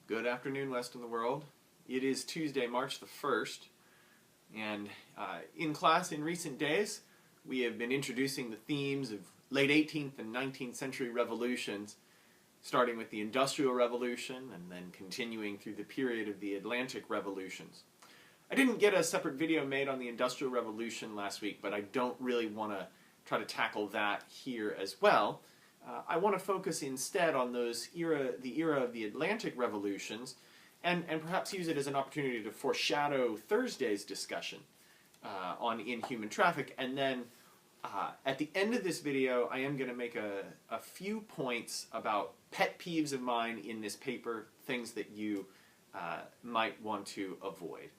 Good afternoon, West in the world. It is Tuesday, March the 1st, and in class in recent days, we have been introducing the themes of late 18th and 19th century revolutions, starting with the Industrial Revolution and then continuing through the period of the Atlantic Revolutions. I didn't get a separate video made on the Industrial Revolution last week, but I don't really want to try to tackle that here as well. I want to focus instead on the era of the Atlantic revolutions, and perhaps use it as an opportunity to foreshadow Thursday's discussion on inhuman traffic. And then at the end of this video, I am going to make a few points about pet peeves of mine in this paper, things that you might want to avoid.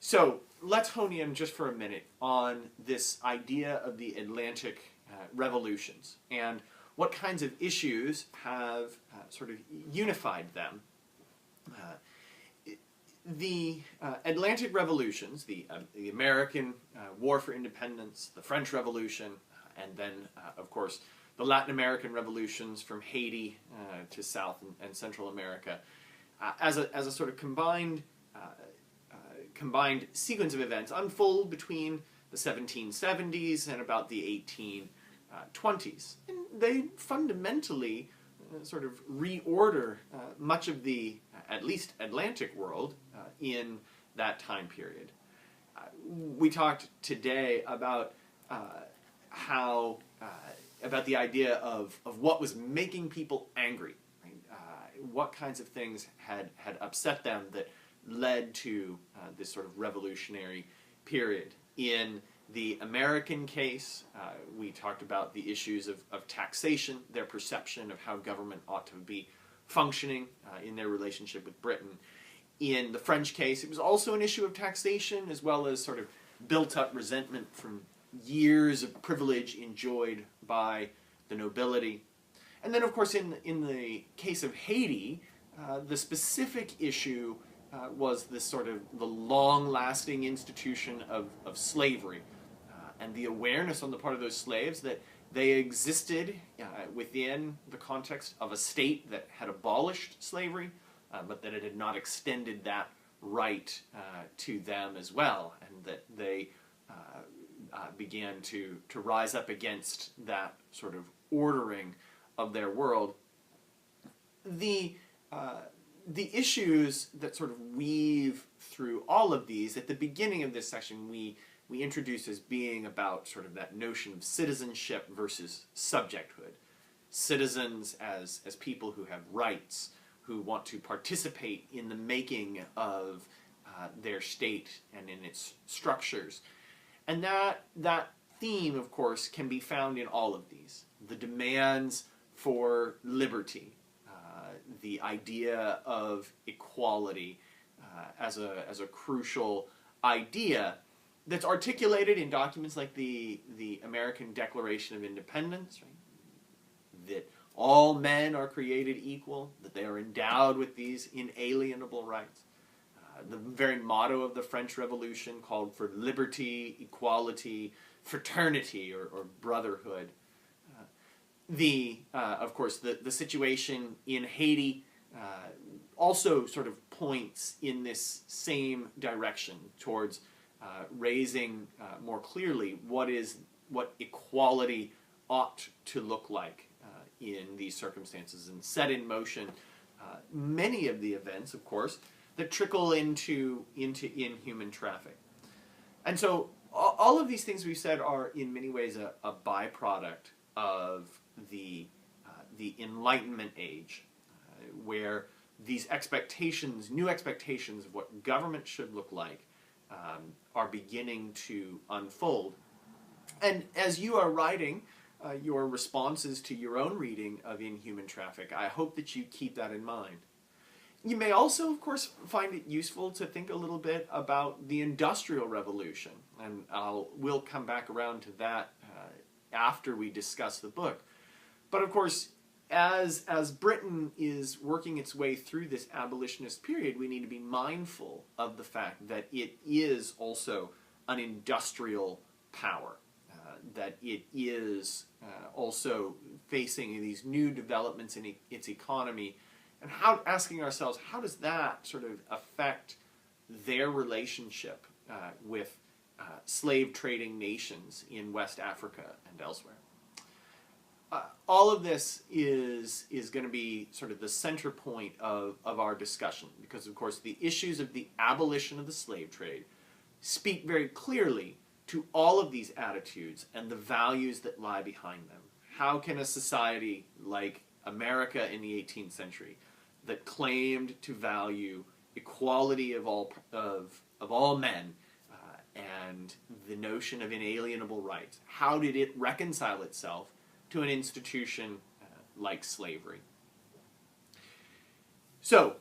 So let's hone in just for a minute on this idea of the Atlantic revolutions and what kinds of issues have sort of unified them. The Atlantic revolutions, the American War for Independence, the French Revolution, and then, of course, the Latin American revolutions from Haiti to South and Central America, as a sort of combined sequence of events unfold between the 1770s and about the 1820s. And they fundamentally sort of reorder much of the, at least Atlantic world in that time period. We talked today about about the idea of what was making people angry, right? What kinds of things had upset them that led to this sort of revolutionary period. In the American case, we talked about the issues of taxation, their perception of how government ought to be functioning in their relationship with Britain. In the French case, it was also an issue of taxation, as well as sort of built-up resentment from years of privilege enjoyed by the nobility. And then, of course, in the case of Haiti, the specific issue was this sort of the long-lasting institution of slavery, and the awareness on the part of those slaves that they existed within the context of a state that had abolished slavery, but that it had not extended that right to them as well, and that they began to rise up against that sort of ordering of their world. The issues that sort of weave through all of these, at the beginning of this section, we introduce as being about sort of that notion of citizenship versus subjecthood. Citizens as people who have rights, who want to participate in the making of their state and in its structures. And that theme, of course, can be found in all of these. The demands for liberty, the idea of equality as a crucial idea that's articulated in documents like the American Declaration of Independence, right? That all men are created equal, that they are endowed with these inalienable rights. The very motto of the French Revolution called for liberty, equality, fraternity, or brotherhood. Of course, the situation in Haiti also sort of points in this same direction towards raising more clearly what equality ought to look like in these circumstances, and set in motion many of the events, of course, that trickle into inhuman traffic. And so all of these things we've said are in many ways a byproduct of the Enlightenment age, where these expectations, new expectations of what government should look like, are beginning to unfold. And as you are writing your responses to your own reading of Inhuman Traffic, I hope that you keep that in mind. You may also, of course, find it useful to think a little bit about the Industrial Revolution, and we'll come back around to that after we discuss the book. But of course, as Britain is working its way through this abolitionist period, we need to be mindful of the fact that it is also an industrial power, that it is also facing these new developments in its economy and asking ourselves, how does that sort of affect their relationship with slave trading nations in West Africa and elsewhere? All of this is going to be sort of the center point of our discussion, because of course the issues of the abolition of the slave trade speak very clearly to all of these attitudes and the values that lie behind them. How can a society like America in the 18th century, that claimed to value equality of all men and the notion of inalienable rights, how did it reconcile itself to an institution like slavery? So,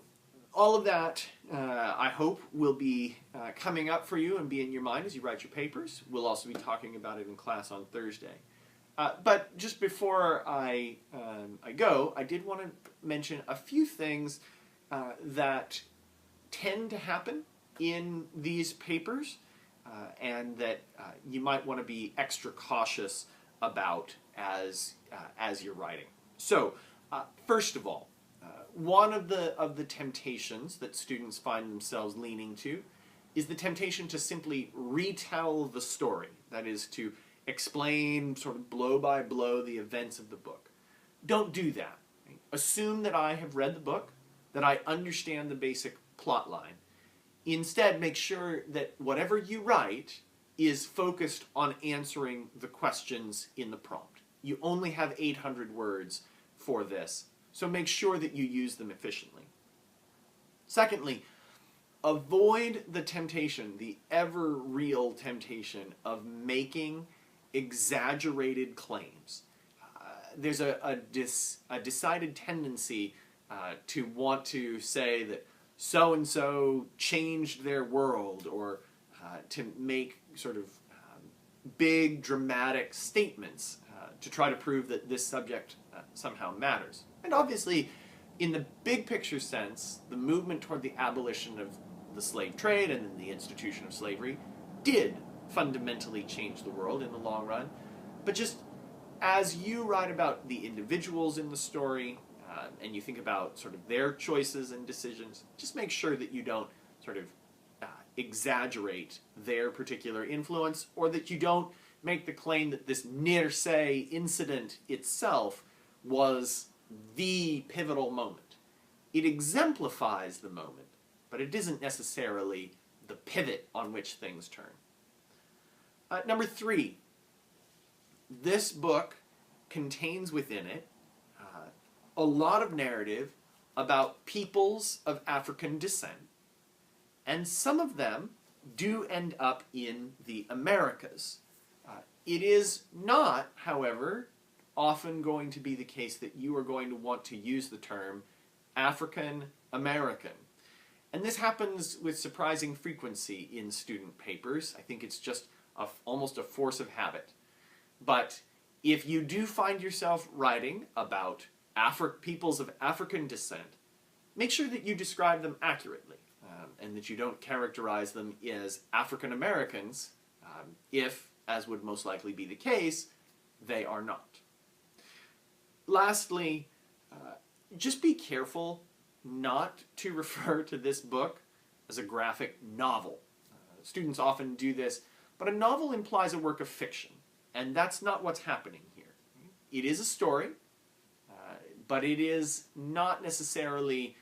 all of that, I hope, will be coming up for you and be in your mind as you write your papers. We'll also be talking about it in class on Thursday. But just before I go, I did want to mention a few things that tend to happen in these papers and that you might want to be extra cautious about as you're writing. So, first of all, one of the temptations that students find themselves leaning to is the temptation to simply retell the story. That is, to explain sort of blow by blow the events of the book. Don't do that. Assume that I have read the book, that I understand the basic plot line. Instead, make sure that whatever you write is focused on answering the questions in the prompt. You only have 800 words for this, so make sure that you use them efficiently. Secondly, avoid the temptation, the ever real temptation, of making exaggerated claims. There's a decided tendency to want to say that so-and-so changed their world, or to make sort of big dramatic statements to try to prove that this subject somehow matters. And obviously, in the big picture sense, the movement toward the abolition of the slave trade and then the institution of slavery did fundamentally change the world in the long run. But just as you write about the individuals in the story, and you think about sort of their choices and decisions, just make sure that you don't sort of exaggerate their particular influence, or that you don't make the claim that this Nirse incident itself was the pivotal moment. It exemplifies the moment, but it isn't necessarily the pivot on which things turn. Number 3, this book contains within it a lot of narrative about peoples of African descent, and some of them do end up in the Americas. It is not, however, often going to be the case that you are going to want to use the term African American. And this happens with surprising frequency in student papers. I think it's just almost a force of habit. But if you do find yourself writing about peoples of African descent, make sure that you describe them accurately, and that you don't characterize them as African Americans if, as would most likely be the case, they are not. Lastly, just be careful not to refer to this book as a graphic novel. Students often do this, but a novel implies a work of fiction, and that's not what's happening here. It is a story, but it is not necessarily,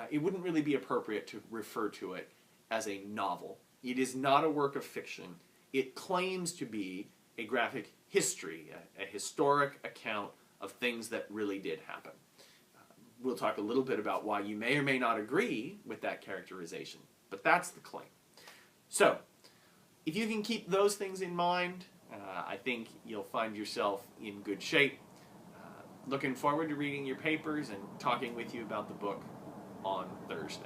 it wouldn't really be appropriate to refer to it as a novel. It is not a work of fiction. It claims to be a graphic history, a historic account of things that really did happen. We'll talk a little bit about why you may or may not agree with that characterization, but that's the claim. So, if you can keep those things in mind, I think you'll find yourself in good shape. Looking forward to reading your papers and talking with you about the book on Thursday.